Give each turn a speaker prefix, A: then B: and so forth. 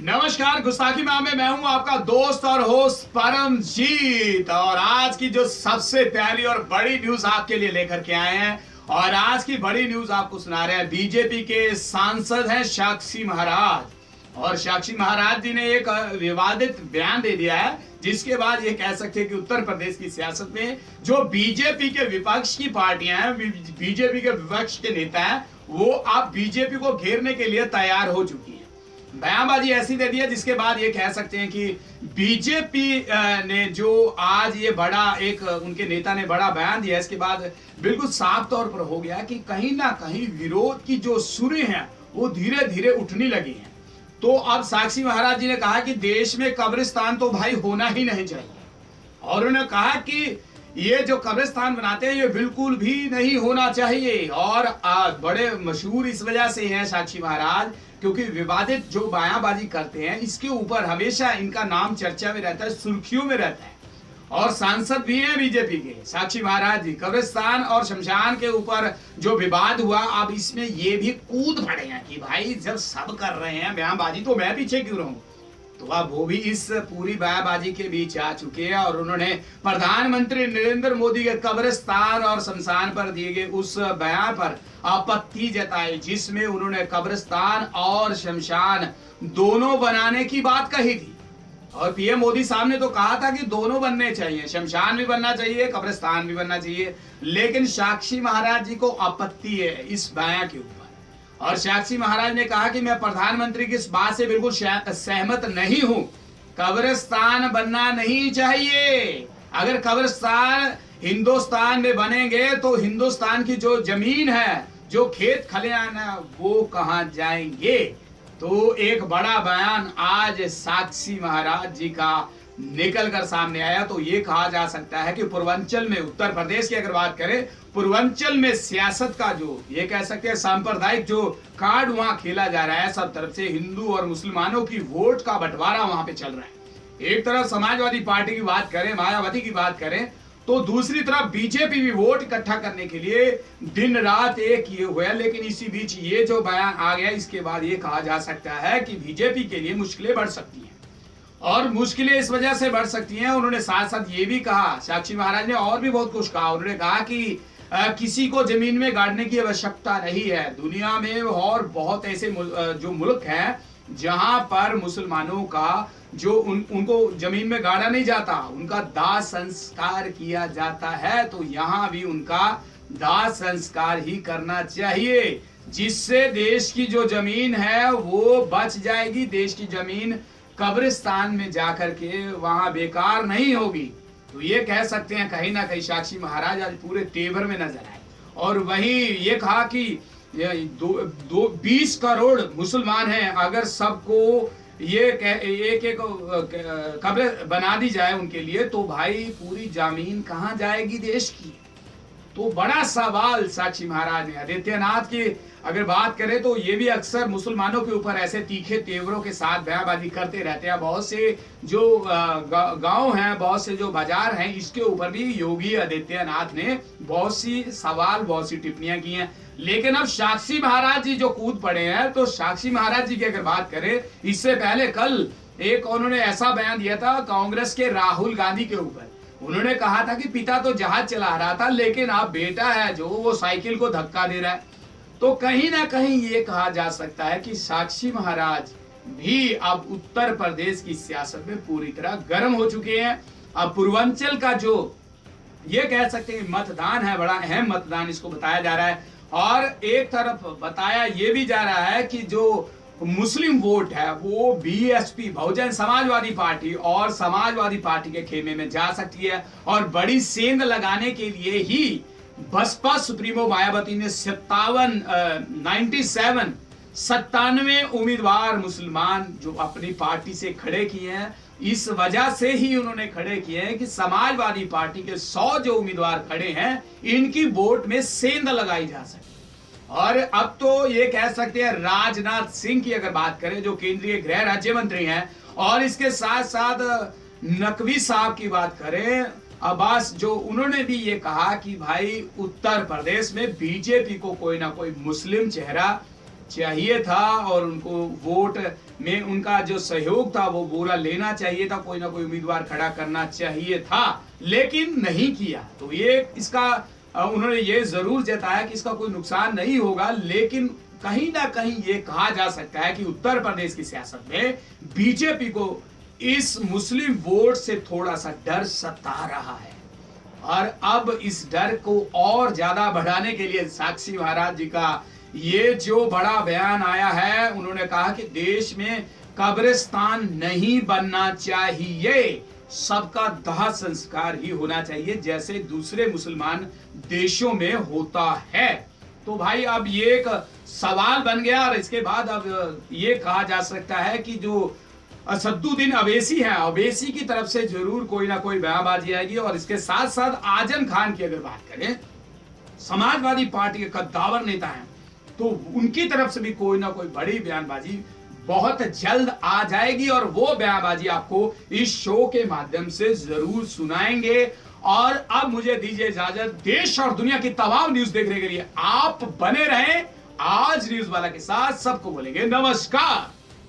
A: नमस्कार, गुस्ताखी माह में मैं हूं आपका दोस्त और होस्ट परमजीत। और आज की जो सबसे प्यारी और बड़ी न्यूज आपके लिए लेकर के आए हैं, और आज की बड़ी न्यूज आपको सुना रहे हैं। बीजेपी के सांसद हैं साक्षी महाराज, और साक्षी महाराज जी ने एक विवादित बयान दे दिया है, जिसके बाद ये कह सकते हैं कि उत्तर प्रदेश की सियासत में जो बीजेपी के विपक्ष की पार्टियां हैं, बीजेपी के विपक्ष के नेता हैं, वो अब बीजेपी को घेरने के लिए तैयार हो चुकी है। बयानबाजी ऐसी दे दी है जिसके बाद ये कह सकते हैं कि बीजेपी ने जो आज ये बड़ा एक उनके नेता ने बड़ा बयान दिया, इसके बाद बिल्कुल साफ तौर पर हो गया कि कहीं ना कहीं विरोध की जो सुरें हैं वो धीरे धीरे उठने लगी हैं। तो अब साक्षी महाराज जी ने कहा कि देश में कब्रिस्तान तो भाई होना ही नहीं चाहिए, और उन्होंने कहा कि ये जो कब्रिस्तान बनाते हैं ये बिल्कुल भी नहीं होना चाहिए। और बड़े मशहूर इस वजह से हैं साक्षी महाराज, क्योंकि विवादित जो बयानबाजी करते हैं इसके ऊपर हमेशा इनका नाम चर्चा में रहता है, सुर्खियों में रहता है। और सांसद भी हैं बीजेपी के साक्षी महाराज जी। कब्रिस्तान और शमशान के ऊपर जो विवाद हुआ, अब इसमें ये भी कूद पड़े हैं कि भाई जब सब कर रहे हैं बयानबाजी तो मैं पीछे क्यों रहूं। तो अब वो भी इस पूरी बयानबाजी के बीच आ चुके हैं, और उन्होंने प्रधानमंत्री नरेंद्र मोदी के कब्रिस्तान और शमशान पर दिए गए उस बयान पर आपत्ति जताई, जिसमें उन्होंने कब्रिस्तान और शमशान दोनों बनाने की बात कही थी। और पीएम मोदी साहब ने तो कहा था कि दोनों बनने चाहिए, शमशान भी बनना चाहिए, कब्रिस्तान भी बनना चाहिए। लेकिन साक्षी महाराज जी को आपत्ति है इस बयान के ऊपर, और साक्षी महाराज ने कहा कि मैं प्रधानमंत्री की इस बात से बिल्कुल सहमत नहीं हूं। कब्रिस्तान बनना नहीं चाहिए। अगर कब्रिस्तान हिंदुस्तान में बनेंगे तो हिंदुस्तान की जो जमीन है, जो खेत खलिहान है, वो कहां जाएंगे। तो एक बड़ा बयान आज साक्षी महाराज जी का निकल कर सामने आया। तो ये कहा जा सकता है कि पूर्वांचल में, उत्तर प्रदेश की अगर बात करें, पूर्वांचल में सियासत का जो ये कह सकते हैं सांप्रदायिक जो कार्ड वहां खेला जा रहा है, सब तरफ से हिंदू और मुसलमानों की वोट का बंटवारा वहां पे चल रहा है। एक तरफ समाजवादी पार्टी की बात करें, मायावती की बात करें, तो दूसरी तरफ बीजेपी भी वोट इकट्ठा करने के लिए दिन रात एक किए हुए है। लेकिन इसी बीच ये जो बयान आ गया, इसके बाद ये कहा जा सकता है कि बीजेपी के लिए मुश्किलें बढ़ सकती हैं। और मुश्किलें इस वजह से बढ़ सकती हैं, उन्होंने साथ साथ ये भी कहा, साक्षी महाराज ने और भी बहुत कुछ कहा। उन्होंने कहा कि किसी को जमीन में गाड़ने की आवश्यकता नहीं है। दुनिया में और बहुत ऐसे जो मुल्क हैं जहां पर मुसलमानों का जो उनको जमीन में गाड़ा नहीं जाता, उनका दाह संस्कार किया जाता है। तो यहाँ भी उनका दाह संस्कार ही करना चाहिए, जिससे देश की जो जमीन है वो बच जाएगी। देश की जमीन कब्रिस्तान में जाकर के वहां बेकार नहीं होगी। तो ये कह सकते हैं कहीं ना कहीं साक्षी महाराज आज पूरे तेवर में नजर आए। और वहीं ये कहा कि 20 करोड़ मुसलमान हैं, अगर सबको ये एक एक कब्र बना दी जाए उनके लिए, तो भाई पूरी जमीन कहां जाएगी देश की। तो बड़ा सवाल साक्षी महाराज ने। आदित्यनाथ की अगर बात करें तो ये भी अक्सर मुसलमानों के ऊपर ऐसे तीखे तेवरों के साथ बयानबाजी करते रहते हैं। बहुत से जो गांव हैं, बहुत से जो बाजार हैं, इसके ऊपर भी योगी आदित्यनाथ ने बहुत सी सवाल, बहुत सी टिप्पणियां की हैं। लेकिन अब साक्षी महाराज जी जो कूद पड़े हैं, तो साक्षी महाराज जी की अगर बात करें, इससे पहले कल एक उन्होंने ऐसा बयान दिया था कांग्रेस के राहुल गांधी के ऊपर। उन्होंने कहा था कि पिता तो जहाज चला रहा था, लेकिन अब बेटा है जो वो साइकिल को धक्का दे रहा है। तो कहीं ना कहीं ये कहा जा सकता है कि साक्षी महाराज भी अब उत्तर प्रदेश की सियासत में पूरी तरह गर्म हो चुके हैं। अब पूर्वांचल का जो ये कह सकते हैं मतदान है, बड़ा अहम मतदान इसको बताया जा रहा है। और एक तरफ बताया ये भी जा रहा है कि जो मुस्लिम वोट है वो बीएसपी, बहुजन समाजवादी पार्टी और समाजवादी पार्टी के खेमे में जा सकती है। और बड़ी सेंध लगाने के लिए ही बसपा सुप्रीमो मायावती ने 97 उम्मीदवार मुसलमान जो अपनी पार्टी से खड़े किए हैं। इस वजह से ही उन्होंने खड़े किए हैं कि समाजवादी पार्टी के 100 जो उम्मीदवार खड़े हैं, इनकी वोट में सेंध लगाई जा सके। और अब तो ये कह सकते हैं राजनाथ सिंह की अगर बात करें, जो केंद्रीय गृह राज्य मंत्री हैं, और इसके साथ साथ नकवी साहब की बात करें, अब्बास, जो उन्होंने भी ये कहा कि भाई उत्तर प्रदेश में बीजेपी को कोई ना कोई मुस्लिम चेहरा चाहिए था और उनको वोट में उनका जो सहयोग था वो पूरा लेना चाहिए था, कोई ना कोई उम्मीदवार खड़ा करना चाहिए था, लेकिन नहीं किया। तो ये इसका उन्होंने ये जरूर जताया कि इसका कोई नुकसान नहीं होगा, लेकिन कहीं ना कहीं ये कहा जा सकता है कि उत्तर प्रदेश की सियासत में बीजेपी को इस मुस्लिम वोट से थोड़ा सा डर सता रहा है। और अब इस डर को और ज्यादा बढ़ाने के लिए साक्षी महाराज जी का ये जो बड़ा बयान आया है, उन्होंने कहा कि देश में कब्रिस्तान नहीं बनना चाहिए, सबका दाह संस्कार ही होना चाहिए जैसे दूसरे मुसलमान देशों में होता है। तो भाई अब ये एक सवाल बन गया और इसके बाद अब ये कहा जा सकता है कि जो असदुद्दीन अवैसी है, अवैसी की तरफ से जरूर कोई ना कोई बयानबाजी आएगी। और इसके साथ साथ आजम खान की अगर बात करें, समाजवादी पार्टी के कद्दावर नेता हैं, तो उनकी तरफ से भी कोई ना कोई बड़ी बयानबाजी बहुत जल्द आ जाएगी और वो बयानबाजी आपको इस शो के माध्यम से जरूर सुनाएंगे। और अब मुझे दीजिए इजाजत, देश और दुनिया की तमाम न्यूज देखने के लिए आप बने रहें आज न्यूज वाला के साथ। सबको बोलेंगे नमस्कार।